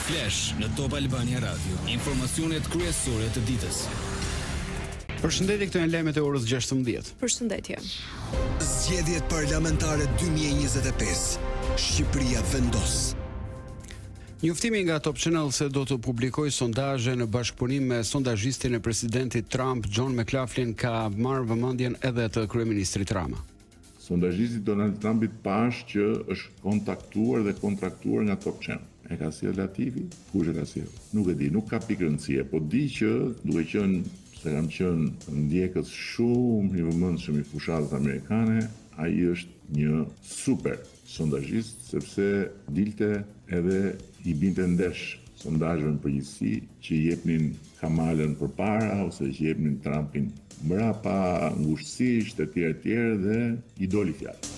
Flash në Top Albania Radio. Informacionet kryesore të ditës. Përshëndetje, këto janë lajmet e orës 16. Përshëndetje. Zgjedhjet parlamentare 2025. Shqipëria vendos. Njoftimi nga Top Channel se do të publikojë sondazhe në bashkëpunim me sondazhistin e presidentit Trump, John McLaughlin, ka marrë vëmendjen edhe të kryeministrit Rama. Sondazhisti Donald Trumpit pash që është kontaktuar dhe kontraktuar nga Top Channel. E ka sjell Latifi? Kush e ka sjell? Nuk e di, nuk ka pikë rëndësie, po di që duke qenë se kam qenë ndjekës shumë i vëmendshëm i fushatës amerikane, ai është një super sondazhist sepse dilte edhe i binte ndesh sondazheve në përgjithësi që jepnin Kamalën përpara ose që jepnin Trumpin mbrapa, ngushtësisht etj dhe i doli fjalë.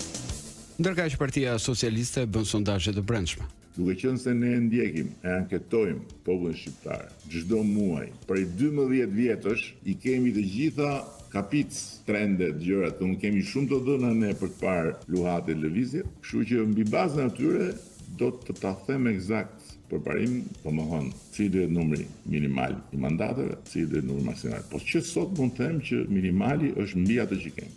Ndërkaq Partia Socialiste bën sondazhe të brendshme. Duke qenë se ne ndjekim e anketojmë popullin shqiptar çdo muaj, prej 12 vjetësh i kemi të gjitha kapic, trendet, gjërat, unë kemi shumë të dhëna ne për të parë luhatet lëvizjet, kështu që mbi bazën e tyre do të ta them eksakt përparim, domethënë, cili është numri minimal i mandateve, cili është numri maksimal. Po që sot mund të them që minimali është mbi atë që kemi.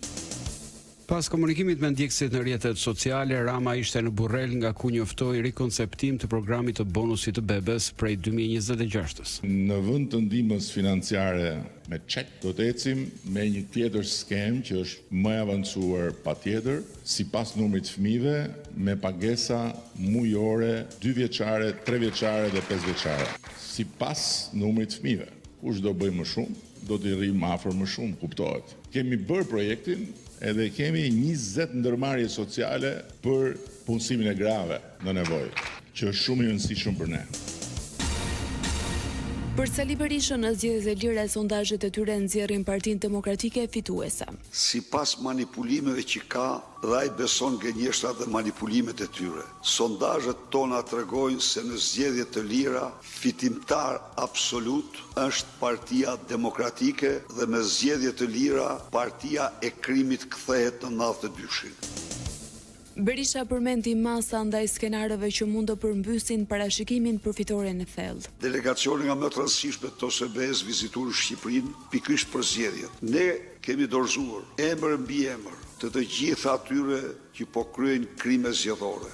Pas komunikimit me ndjekësit në rrjetet sociale, Rama ishte në Burrel nga ku njoftoi rikonceptim të programit të bonusit të bebes prej 2026-s. Në vend të ndihmës financiare me çek do të ecim me një tjetër skem që është më e avancuar patjetër, sipas numrit të fëmijëve me pagesa mujore 2 vjeçare, 3 vjeçare dhe 5 vjeçare. Sipas numrit të fëmijëve. Kush do bëj më shumë, do të rrim afër më shumë, kuptohet. Kemi bërë projektin edhe kemi 20 ndërmarrje sociale për punësimin e grave në nevojë, që është shumë i rëndësishëm për ne. Për Sali Berishën në zgjedhjet e lira, sondazhet e tyre nxjerrin Partinë Demokratike fituese. Sipas manipulimeve që ka, dhe ai beson gënjeshtrat dhe manipulimet e tyre. Sondazhet tona tregojnë se në zgjedhjet të lira, fitimtar absolut është Partia Demokratike dhe në zgjedhjet të lira, Partia e Krimit kthehet në 92-shin. Berisha përmendi masa ndaj skenareve që mund të përmbysin parashikimin përfitore në thellë. Delegacioni nga më të rëndësishme të OSBE-s vizitur Shqipërinë pikërisht për zgjedhjet. Ne kemi dorëzuar emër mbi emër të gjitha atyre që po kryejnë krime zgjedhore.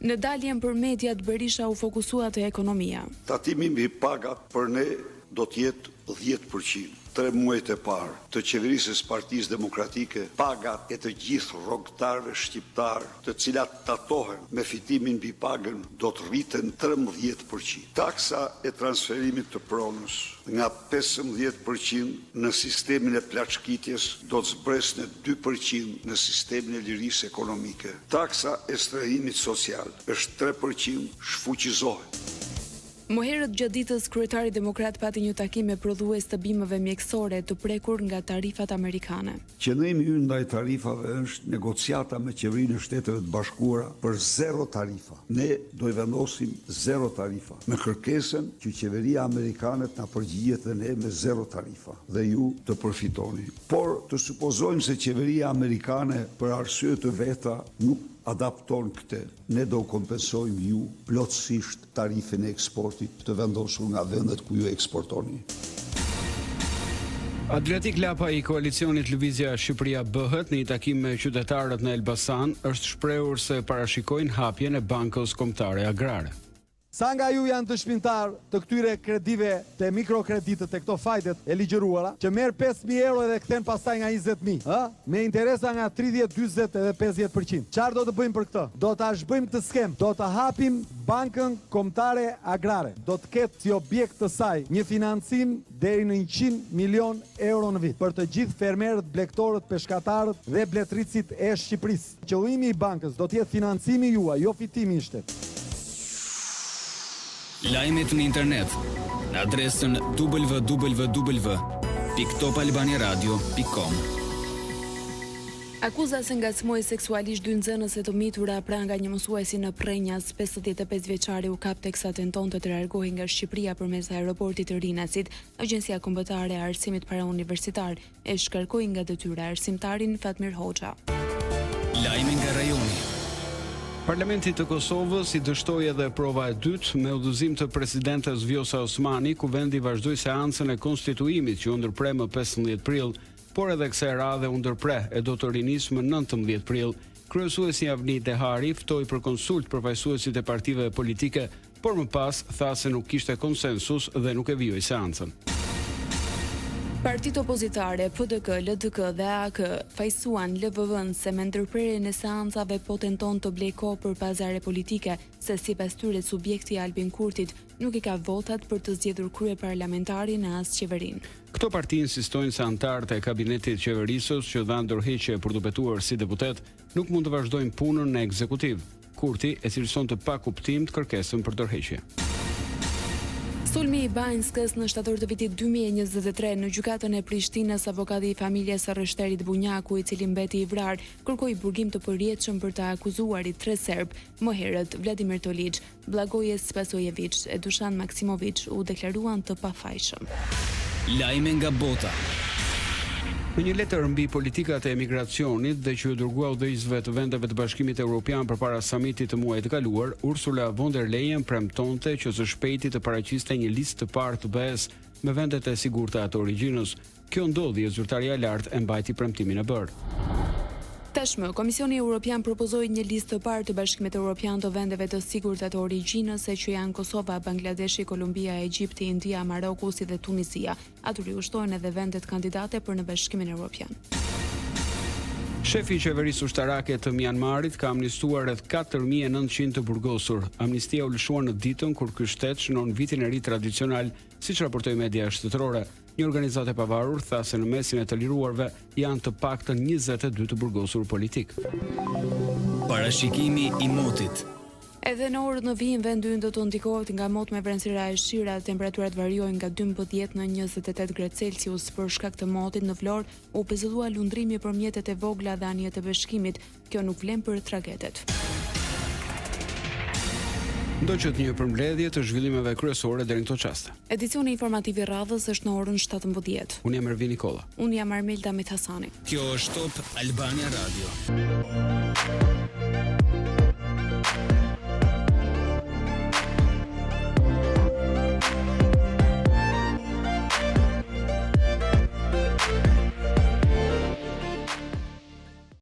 Në daljen për mediat, Berisha u fokusua te ekonomia. Tatimi mbi pagat për ne do të jetë 10%. 3 muajt e parë të qeverisë së Partisë Demokratike, pagat e të gjithë rrogtarëve shqiptar, të cilat tatohen me fitimin mbi pagën, do të rriten 13%. Taksa e transferimit të pronës nga 15% në sistemin e plaçkitjes do të zbresë në 2% në sistemin e lirisë ekonomike. Taksa e strehimit social është 3%, shfuqizohet. Më herët gjatë ditës, kryetari demokrat pati një takim me prodhues të bimëve mjekësore të prekur nga tarifat amerikane. Qëllimi ynë ndaj tarifave është negociata me qeverinë e Shteteve të Bashkuara për 0 tarifa. Ne do i vendosim 0 tarifa, me kërkesën që qeveria amerikane të na përgjigjet dhe ne me 0 tarifa dhe ju të përfitoni. Por të supozojmë se qeveria amerikane për arsye të veta nuk adapton këtë. Ne do kompensojmë ju plotësisht tarifin e eksportit të vendosur nga vendet ku ju eksportoni. Adriatik Lapa i koalicionit Lëvizja Shqipëria Bëhet në një takim me qytetarët në Elbasan është shprehur se parashikojnë hapjen e Bankës Kombëtare Agrare. Sa nga ju janë të shpintar të këtyre kredive të mikrokreditet e këto fajtet e ligjëruara, që merr 5.000 euro dhe kthen pastaj nga 20.000, me interesa nga 30, 40 edhe 50%. Çfarë do të bëjmë për këtë? Do ta zhbëjmë të skem, do ta hapim Bankën Kombëtare Agrare. Do të ketë si objekt të saj një financim deri në 100 milion euro në vit për të gjithë fermerët, blegtorët, peshkatarët dhe bletëricit e Shqipërisë. Qëllimi i bankës do të jetë financimi juaj, jo fitimi i shtetit. Lajmet në internet në adresën www.topalbaniaradio.com. Akuza se ngacmoi seksualisht 2 nxënëse të mitura pra nga një mësuesi në Prenjas, 55 vjeçari u kap teksa tentonte të largohej nga Shqipëria përmes aeroportit të Rinasit. Agjencia Kombëtare e Arsimit Parauniversitar e shkarkoi nga detyra arsimtarin Fatmir Hoxha. Lajme nga rajoni. Parlamenti të Kosovës i dështoi edhe prova e dytë me udhëzim të presidentes Vjosa Osmani, ku vendi vazhdoi seancën e konstituimit që u ndërpre më 15 prill, por edhe kësaj radhe u ndërpre e do të rinisë më 19 prill. Kryesuesi Avni Dehari ftoi për konsult përfaqësuesit e partive politike, por më pas tha se nuk kishte konsensus dhe nuk e vijoi seancën. Partitë opozitare, PDK, LDK dhe AK fajsuan LVV-n se me ndërprerjen e seancave po tenton të blej kohë për pazare politike, se sipas tyre subjekti Albin Kurtit nuk i ka votat për të zgjedhur kryeparlamentarin e as qeverinë. Këto parti insistojnë se anëtarët e kabinetit qeverisës që dhanë dorëheqje për të betuar si deputet nuk mund të vazhdojnë punën në ekzekutiv. Kurti e cilëson të pa kuptim të kërkesën për dorëheqje. Sulmi i Banjskës në shtator të vitit 2023 në gjykatën e Prishtinës, avokati i familjes së rreshterit Bunjaku, i cili mbeti i vrarë, kërkoi burgim të përjetshëm për të akuzuarit 3 serb, më herët Vladimir Tolić, Blagoje Spasojević e Dušan Maksimović u deklaruan të pafajshëm. Lajme nga bota. Në një letër mbi politikat e emigracionit dhe që u dërgua udhëheqësve të vendeve të Bashkimit Evropian përpara samitit të muajit të kaluar, Ursula von der Leyen premtonte që së shpejti të paraqiste një listë të parë të BE-s me vendet e sigurta të origjinës. Kjo ndodhi e zyrtaria e lartë e mbajti premtimin e bërë. Tashmë, Komisioni Evropian propozoi një listë të parë të Bashkimit Evropian të vendeve të sigurta të origjinës, që janë Kosova, Bangladeshi, Kolumbia, Egjipti, India, Maroku si dhe Tunisia. Aty u ushtohen edhe vendet kandidate për në Bashkimin Evropian. Shefi i qeverisë ushtarake të Myanmarit ka amnistuar rreth 4900 të burgosur. Amnistia u lëshuar në ditën kur ky shtet shënon vitin e ri tradicional, siç raportoi media shtetërore. Një organizatë e pavarur tha se në mesin e të liruarve janë të paktën 22 të burgosur politik. Parashikimi i motit. Edhe në orët në vijim, vendi ynë do të ndikohet nga mot me vrenësira e shira, temperaturat variojnë nga 12 në 28 gradë Celsius. Për shkak të motit në Vlorë u pezëllua lundrimi për mjetet e vogla dhe anjet e bashkimit. Kjo nuk vlen për tragetet. Ndoqët një përmbledhje të zhvillimeve kryesore deri në këto çaste. Edicioni informativ i radhës është në orën 17. Unë jam Ervin Nikolla. Unë jam Armelda Methasani. Kjo është Top Albania Radio.